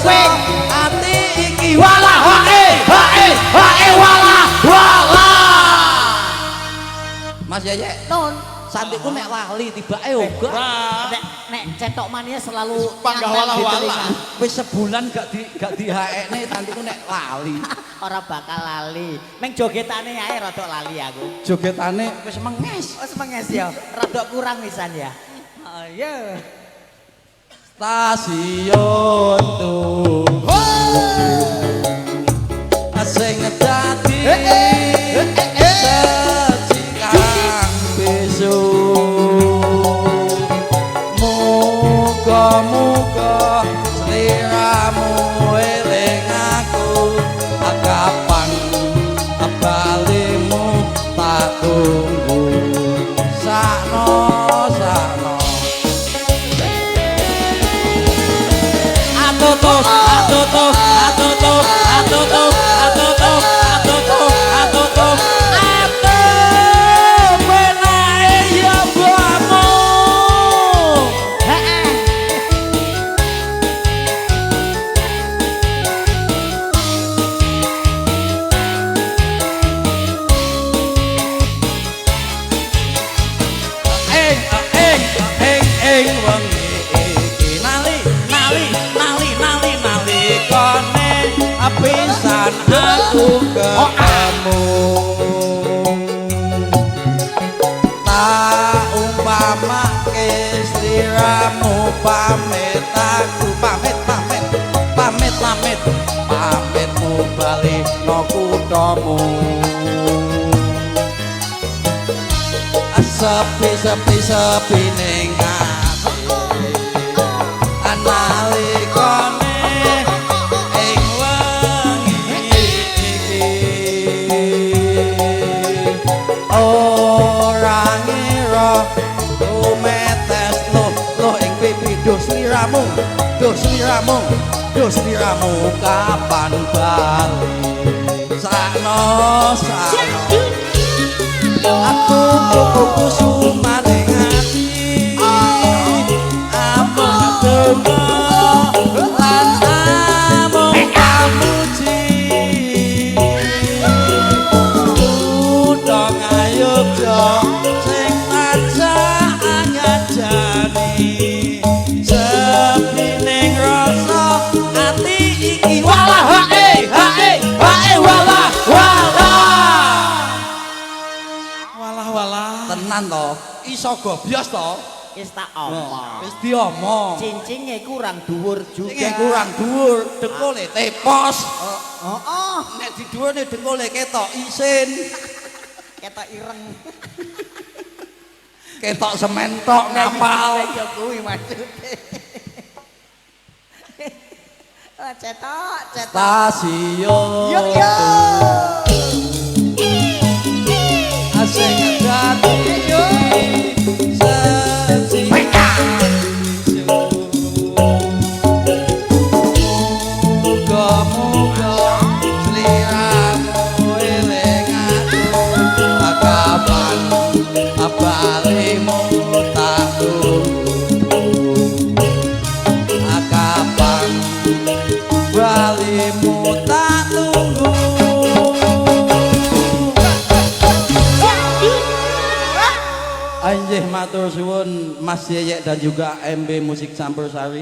kuping ati iki walah hae walah Mas Yeye non santiku nek lali tibake uga nek cetok mania selalu panggah walah-walah wis sebulan gak dihaekne santiku nek lali ora bakal lali ning jogetane ae rada lali aku jogetane wis menges wis menges ya rada kurang wisan ya ayo stasiun tunggu sing dadi sejikang besok muga-muga sliramu eling aku kapan balimu tak tunggu sakno atutuh benae ya bamu ing wengi iki nali kone pisan aku ketemu tak umpamake sliramu pamit aku pamitmu bali no kuthamu sepi ning ati analikane ing wengi iki ora ngira tumetes loh ing pipi duh sliramu kapan bali sakno aku kusuma ning ati amung donga lan amung pamuji udang ayubja sing tansah ngajani sepi ning rasa ati iki walah hae walah tenan to iso gobyos to wis tak omong wis diomong cincinge kurang dhuwur juga kurang dhuwur dengkule tepos heeh nek didhuwurne dengkule ketok isin ketok ireng ketok semen tok ngapal ya kuwi maksude cetok stasiun yuk asing dadi muga-muga sliramu eling aku kapan balimu tak tunggu kapan balimu tak tunggu Anjih matur suwun Mas Yeyek dan juga MB Musik Campursari.